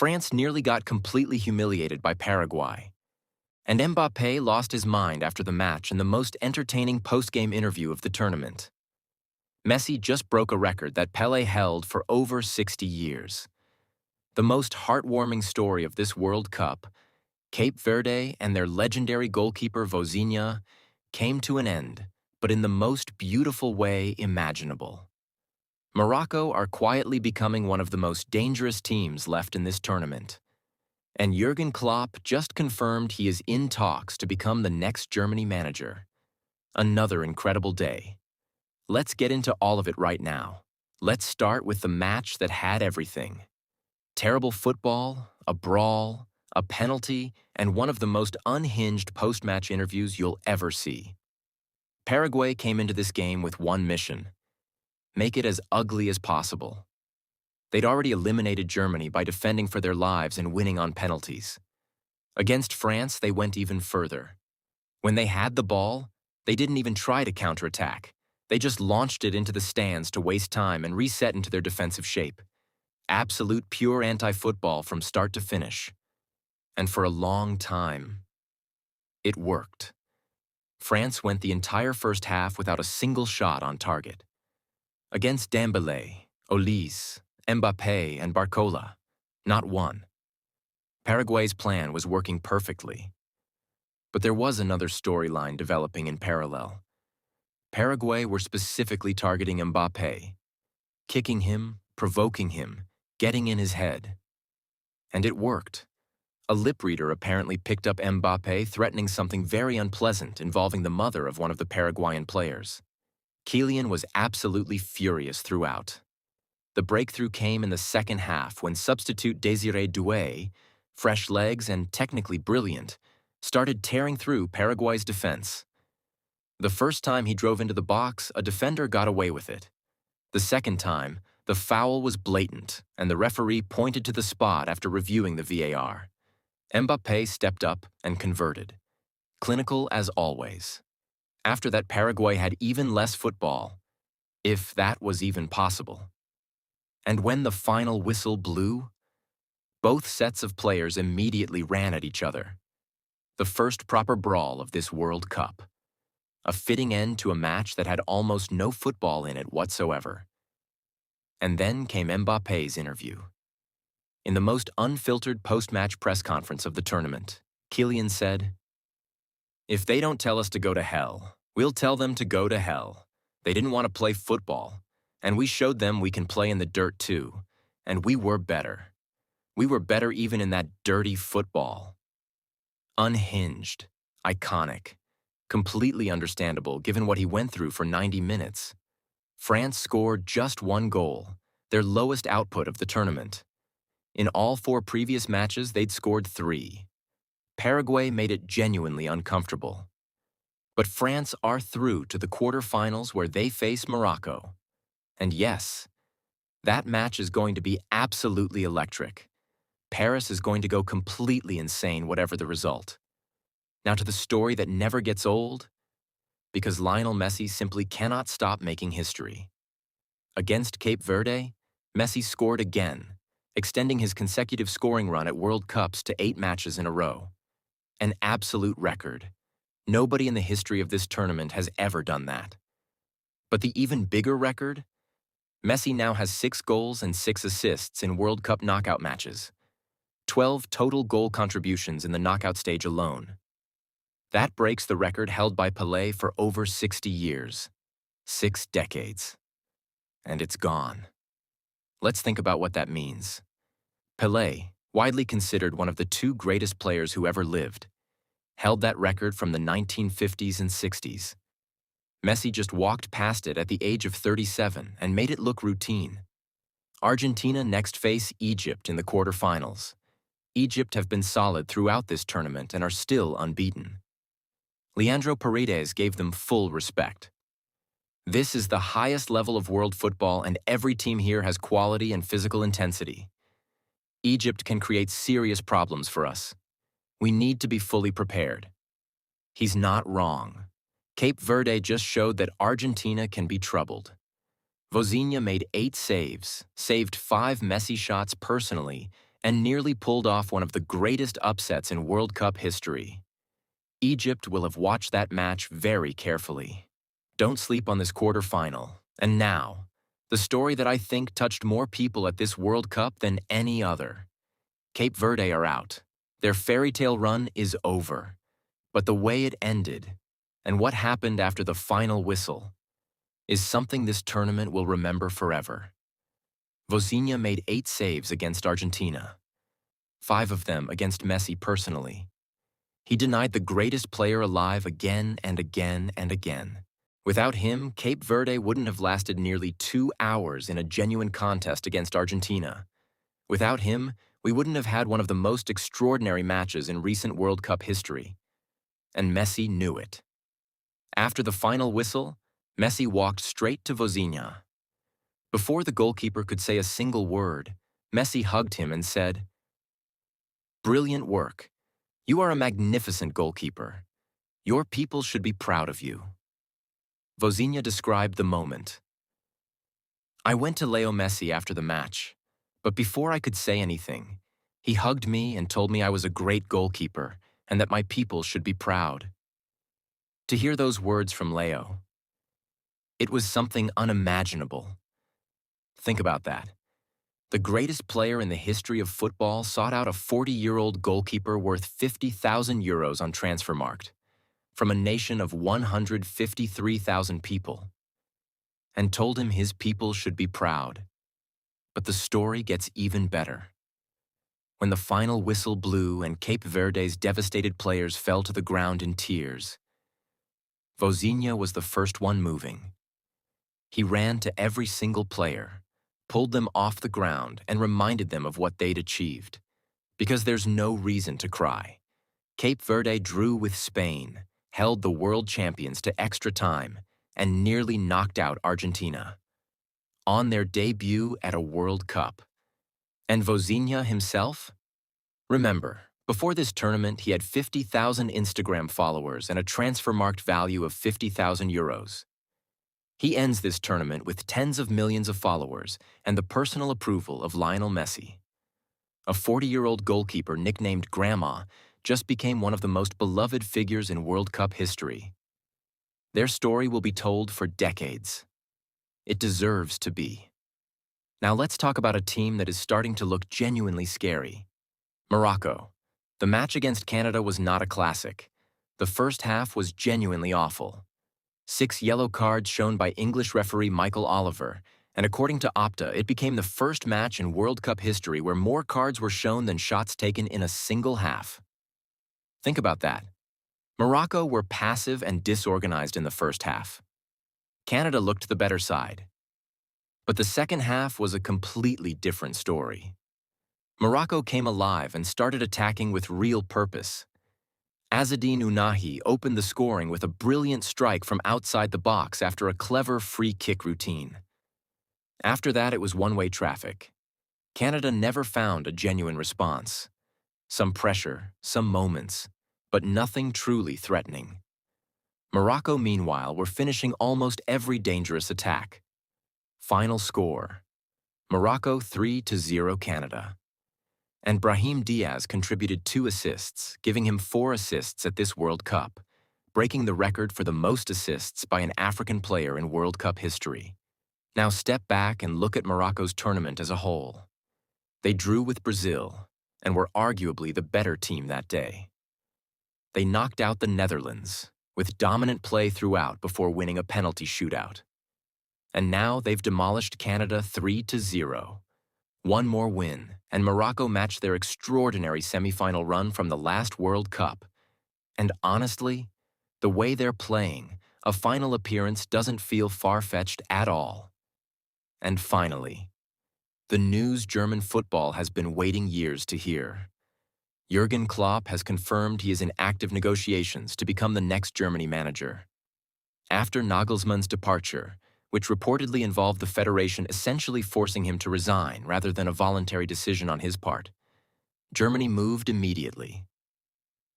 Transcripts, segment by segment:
France nearly got completely humiliated by Paraguay. And Mbappé lost his mind after the match in the most entertaining post-game interview of the tournament. Messi just broke a record that Pelé held for over 60 years. The most heartwarming story of this World Cup, Cape Verde and their legendary goalkeeper Vozinha, came to an end, but in the most beautiful way imaginable. Morocco are quietly becoming one of the most dangerous teams left in this tournament. And Jurgen Klopp just confirmed he is in talks to become the next Germany manager. Another incredible day. Let's get into all of it right now. Let's start with the match that had everything. Terrible football, a brawl, a penalty, and one of the most unhinged post-match interviews you'll ever see. Paraguay came into this game with one mission: make it as ugly as possible. They'd already eliminated Germany by defending for their lives and winning on penalties. Against France, they went even further. When they had the ball, they didn't even try to counterattack. They just launched it into the stands to waste time and reset into their defensive shape. Absolute pure anti-football from start to finish. And for a long time, it worked. France went the entire first half without a single shot on target. Against Dembélé, Olise, Mbappé, and Barcola, not one. Paraguay's plan was working perfectly. But there was another storyline developing in parallel. Paraguay were specifically targeting Mbappé, kicking him, provoking him, getting in his head. And it worked. A lip reader apparently picked up Mbappé threatening something very unpleasant involving the mother of one of the Paraguayan players. Kylian was absolutely furious throughout. The breakthrough came in the second half when substitute Désiré Doué, fresh legs and technically brilliant, started tearing through Paraguay's defense. The first time he drove into the box, a defender got away with it. The second time, the foul was blatant, and the referee pointed to the spot after reviewing the VAR. Mbappé stepped up and converted. Clinical as always. After that, Paraguay had even less football, if that was even possible. And when the final whistle blew, both sets of players immediately ran at each other. The first proper brawl of this World Cup. A fitting end to a match that had almost no football in it whatsoever. And then came Mbappé's interview. In the most unfiltered post-match press conference of the tournament, Kylian said, "If they don't tell us to go to hell, we'll tell them to go to hell. They didn't want to play football, and we showed them we can play in the dirt too, and we were better. We were better even in that dirty football." Unhinged, iconic, completely understandable given what he went through for 90 minutes. France scored just one goal, their lowest output of the tournament. In all 4 previous matches, they'd scored 3. Paraguay made it genuinely uncomfortable. But France are through to the quarterfinals where they face Morocco. And yes, that match is going to be absolutely electric. Paris is going to go completely insane whatever the result. Now to the story that never gets old, because Lionel Messi simply cannot stop making history. Against Cape Verde, Messi scored again, extending his consecutive scoring run at World Cups to 8 matches in a row. An absolute record. Nobody in the history of this tournament has ever done that. But the even bigger record? Messi now has 6 goals and 6 assists in World Cup knockout matches. 12 total goal contributions in the knockout stage alone. That breaks the record held by Pelé for over 60 years. 6 decades. And it's gone. Let's think about what that means. Pelé, widely considered one of the 2 greatest players who ever lived, held that record from the 1950s and 60s. Messi just walked past it at the age of 37 and made it look routine. Argentina next face Egypt in the quarterfinals. Egypt have been solid throughout this tournament and are still unbeaten. Leandro Paredes gave them full respect. This is the highest level of world football, and every team here has quality and physical intensity. Egypt can create serious problems for us. We need to be fully prepared. He's not wrong. Cape Verde just showed that Argentina can be troubled. Vozinha made 8 saves, saved 5 Messi shots personally, and nearly pulled off one of the greatest upsets in World Cup history. Egypt will have watched that match very carefully. Don't sleep on this quarterfinal. And now, the story that I think touched more people at this World Cup than any other. Cape Verde are out. Their fairy tale run is over. But the way it ended, and what happened after the final whistle, is something this tournament will remember forever. Vozinha made 8 saves against Argentina, 5 of them against Messi personally. He denied the greatest player alive again and again and again. Without him, Cape Verde wouldn't have lasted nearly 2 hours in a genuine contest against Argentina. Without him, we wouldn't have had one of the most extraordinary matches in recent World Cup history. And Messi knew it. After the final whistle, Messi walked straight to Vozinha. Before the goalkeeper could say a single word, Messi hugged him and said, "Brilliant work. You are a magnificent goalkeeper. Your people should be proud of you." Vozinha described the moment. "I went to Leo Messi after the match, but before I could say anything, he hugged me and told me I was a great goalkeeper and that my people should be proud." To hear those words from Leo, it was something unimaginable. Think about that. The greatest player in the history of football sought out a 40-year-old goalkeeper worth €50,000 on Transfermarkt, from a nation of 153,000 people, and told him his people should be proud. But the story gets even better. When the final whistle blew and Cape Verde's devastated players fell to the ground in tears, Vozinha was the first one moving. He ran to every single player, pulled them off the ground, and reminded them of what they'd achieved. Because there's no reason to cry. Cape Verde drew with Spain, held the world champions to extra time, and nearly knocked out Argentina on their debut at a World Cup. And Vozinha himself? Remember, before this tournament, he had 50,000 Instagram followers and a Transfermarkt value of €50,000. He ends this tournament with tens of millions of followers and the personal approval of Lionel Messi. A 40-year-old goalkeeper nicknamed Grandma just became one of the most beloved figures in World Cup history. Their story will be told for decades. It deserves to be. Now let's talk about a team that is starting to look genuinely scary. Morocco. The match against Canada was not a classic. The first half was genuinely awful. 6 yellow cards shown by English referee Michael Oliver, and according to Opta, it became the first match in World Cup history where more cards were shown than shots taken in a single half. Think about that. Morocco were passive and disorganized in the first half. Canada looked the better side. But the second half was a completely different story. Morocco came alive and started attacking with real purpose. Azzedine Ounahi opened the scoring with a brilliant strike from outside the box after a clever free kick routine. After that, it was one-way traffic. Canada never found a genuine response. Some pressure, some moments, but nothing truly threatening. Morocco, meanwhile, were finishing almost every dangerous attack. Final score: Morocco 3-0 Canada. And Brahim Diaz contributed 2 assists, giving him 4 assists at this World Cup, breaking the record for the most assists by an African player in World Cup history. Now step back and look at Morocco's tournament as a whole. They drew with Brazil and were arguably the better team that day. They knocked out the Netherlands with dominant play throughout before winning a penalty shootout. And now they've demolished Canada 3-0. One more win, and Morocco matched their extraordinary semifinal run from the last World Cup. And honestly, the way they're playing, a final appearance doesn't feel far-fetched at all. And finally, the news German football has been waiting years to hear. Jurgen Klopp has confirmed he is in active negotiations to become the next Germany manager. After Nagelsmann's departure, which reportedly involved the federation essentially forcing him to resign rather than a voluntary decision on his part, Germany moved immediately.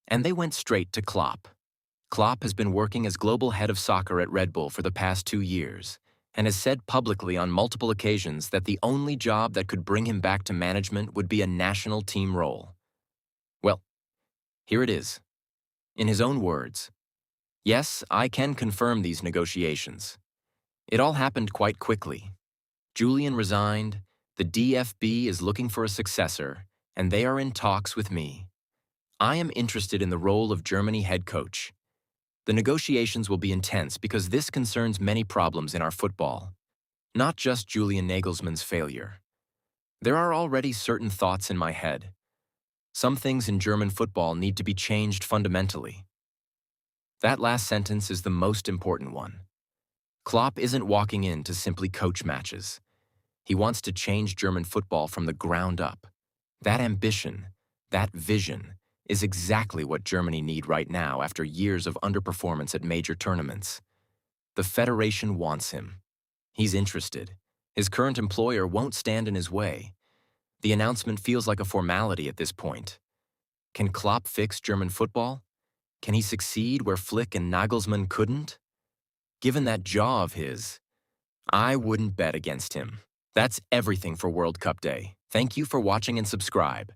And they went straight to Klopp. Klopp has been working as global head of soccer at Red Bull for the past 2 years, and has said publicly on multiple occasions that the only job that could bring him back to management would be a national team role. Well, here it is. In his own words, "Yes, I can confirm these negotiations. It all happened quite quickly. Julian resigned, the DFB is looking for a successor, and they are in talks with me. I am interested in the role of Germany head coach. The negotiations will be intense because this concerns many problems in our football, not just Julian Nagelsmann's failure. There are already certain thoughts in my head. Some things in German football need to be changed fundamentally." That last sentence is the most important one. Klopp isn't walking in to simply coach matches. He wants to change German football from the ground up. That ambition, that vision, is exactly what Germany need right now after years of underperformance at major tournaments. The federation wants him. He's interested. His current employer won't stand in his way. The announcement feels like a formality at this point. Can Klopp fix German football? Can he succeed where Flick and Nagelsmann couldn't? Given that jaw of his, I wouldn't bet against him. That's everything for World Cup Day. Thank you for watching and subscribe.